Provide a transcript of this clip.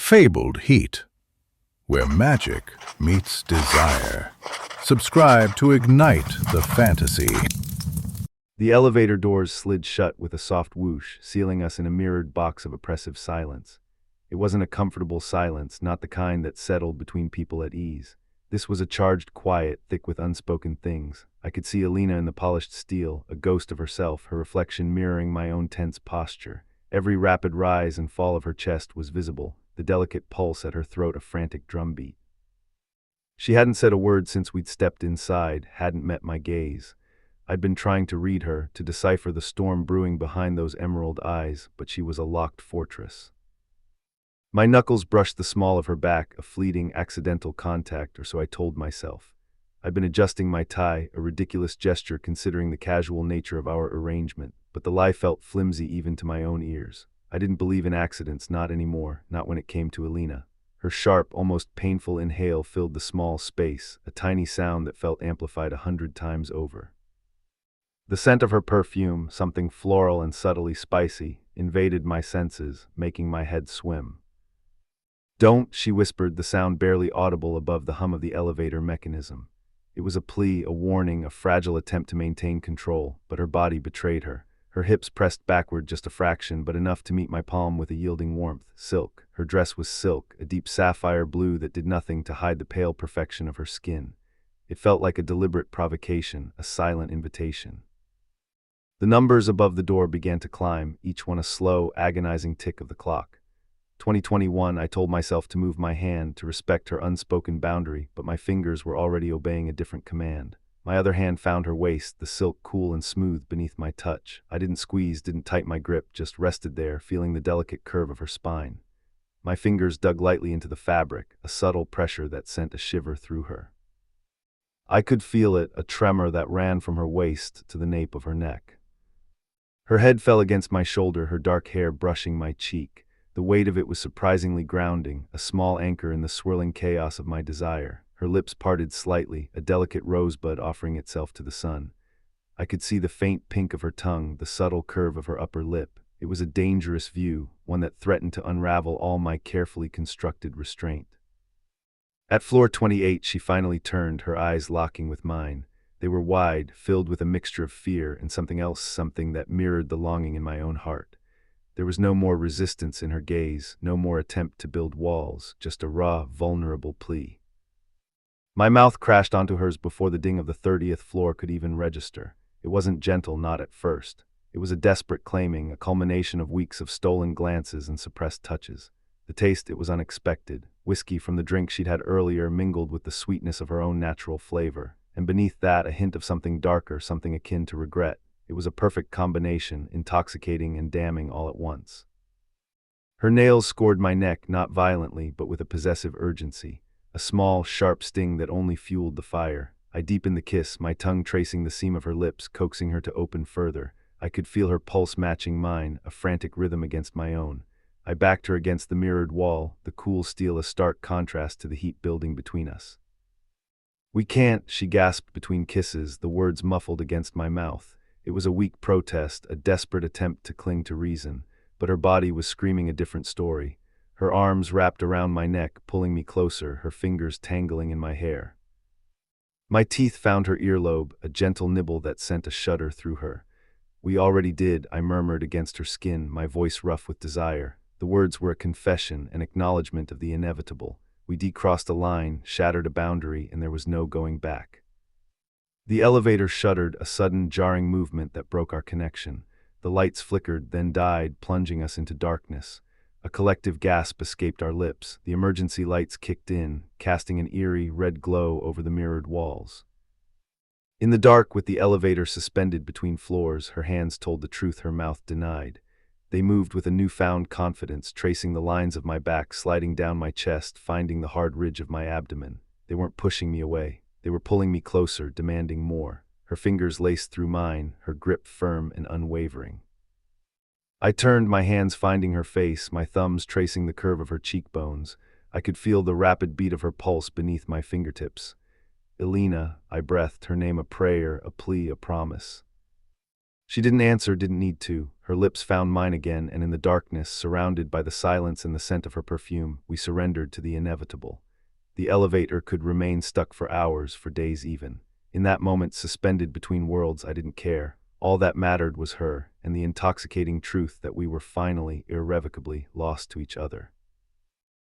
fabled heat, where magic meets desire. Subscribe to ignite the fantasy. The elevator doors slid shut with a soft whoosh, sealing us in a mirrored box of oppressive silence. It wasn't a comfortable silence, not the kind that settled between people at ease. This was a charged quiet, thick with unspoken things. I could see Alina in the polished steel, a ghost of herself, her reflection mirroring my own tense posture. Every rapid rise and fall of her chest was visible, the delicate pulse at her throat a frantic drumbeat. She hadn't said a word since we'd stepped inside, hadn't met my gaze. I'd been trying to read her, to decipher the storm brewing behind those emerald eyes, but she was a locked fortress. My knuckles brushed the small of her back, a fleeting, accidental contact, or so I told myself. I'd been adjusting my tie, a ridiculous gesture considering the casual nature of our arrangement, but the lie felt flimsy even to my own ears. I didn't believe in accidents, not anymore, not when it came to Alina. Her sharp, almost painful inhale filled the small space, a tiny sound that felt amplified 100 times over. The scent of her perfume, something floral and subtly spicy, invaded my senses, making my head swim. "Don't," she whispered, the sound barely audible above the hum of the elevator mechanism. It was a plea, a warning, a fragile attempt to maintain control, but her body betrayed her. Her hips pressed backward just a fraction, but enough to meet my palm with a yielding warmth. Silk. Her dress was silk, a deep sapphire blue that did nothing to hide the pale perfection of her skin. It felt like a deliberate provocation, a silent invitation. The numbers above the door began to climb, each one a slow, agonizing tick of the clock. 2021, I told myself to move my hand, to respect her unspoken boundary, but my fingers were already obeying a different command. My other hand found her waist, the silk cool and smooth beneath my touch. I didn't squeeze, didn't tighten my grip, just rested there, feeling the delicate curve of her spine. My fingers dug lightly into the fabric, a subtle pressure that sent a shiver through her. I could feel it, a tremor that ran from her waist to the nape of her neck. Her head fell against my shoulder, her dark hair brushing my cheek. The weight of it was surprisingly grounding, a small anchor in the swirling chaos of my desire. Her lips parted slightly, a delicate rosebud offering itself to the sun. I could see the faint pink of her tongue, the subtle curve of her upper lip. It was a dangerous view, one that threatened to unravel all my carefully constructed restraint. At floor 28, she finally turned, her eyes locking with mine. They were wide, filled with a mixture of fear and something else, something that mirrored the longing in my own heart. There was no more resistance in her gaze, no more attempt to build walls, just a raw, vulnerable plea. My mouth crashed onto hers before the ding of the 30th floor could even register. It wasn't gentle, not at first. It was a desperate claiming, a culmination of weeks of stolen glances and suppressed touches. The taste, it was unexpected. Whiskey from the drink she'd had earlier mingled with the sweetness of her own natural flavor. And beneath that, a hint of something darker, something akin to regret. It was a perfect combination, intoxicating and damning all at once. Her nails scored my neck, not violently, but with a possessive urgency. A small, sharp sting that only fueled the fire. I deepened the kiss, my tongue tracing the seam of her lips, coaxing her to open further. I could feel her pulse matching mine, a frantic rhythm against my own. I backed her against the mirrored wall, the cool steel a stark contrast to the heat building between us. "We can't," she gasped between kisses, the words muffled against my mouth. It was a weak protest, a desperate attempt to cling to reason, but her body was screaming a different story. Her arms wrapped around my neck, pulling me closer, her fingers tangling in my hair. My teeth found her earlobe, a gentle nibble that sent a shudder through her. "We already did," I murmured against her skin, my voice rough with desire. The words were a confession, an acknowledgement of the inevitable. We decrossed a line, shattered a boundary, and there was no going back. The elevator shuddered, a sudden, jarring movement that broke our connection. The lights flickered, then died, plunging us into darkness. A collective gasp escaped our lips. The emergency lights kicked in, casting an eerie, red glow over the mirrored walls. In the dark, with the elevator suspended between floors, her hands told the truth her mouth denied. They moved with a newfound confidence, tracing the lines of my back, sliding down my chest, finding the hard ridge of my abdomen. They weren't pushing me away. They were pulling me closer, demanding more. Her fingers laced through mine, her grip firm and unwavering. I turned, my hands finding her face, my thumbs tracing the curve of her cheekbones. I could feel the rapid beat of her pulse beneath my fingertips. "Alina," I breathed, her name a prayer, a plea, a promise. She didn't answer, didn't need to. Her lips found mine again, and in the darkness, surrounded by the silence and the scent of her perfume, we surrendered to the inevitable. The elevator could remain stuck for hours, for days even. In that moment, suspended between worlds, I didn't care. All that mattered was her, and the intoxicating truth that we were finally, irrevocably, lost to each other.